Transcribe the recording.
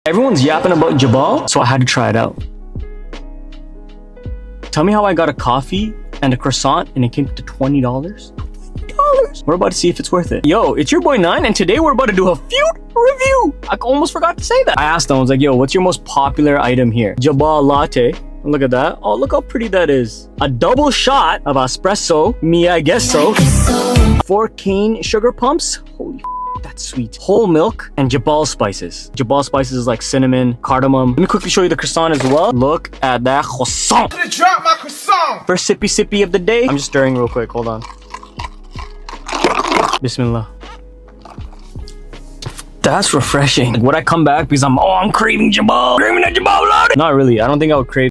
Everyone's yapping about Jabal, so I had to try it out. Tell me how I got a coffee and a croissant and it came to $20? $20. We're about to see if it's worth it. Yo, it's your boy Nine, and today we're about to do a food review. I almost forgot to say that. I asked them, I was like, yo, what's your most popular item here? Jabal latte. Look at that. Oh, look how pretty that is. A double shot of espresso. Me, I guess so. 4 cane sugar pumps. Holy that's sweet. Whole milk and Jabal spices. Jabal spices is like cinnamon, cardamom. Let me quickly show you the croissant as well. Look at that croissant. I'm gonna drop my croissant. First sippy of the day. I'm just stirring real quick. Hold on. Bismillah. That's refreshing. Would I come back because I'm craving Jabal? Craving that Jabal latte? Not really. I don't think I would crave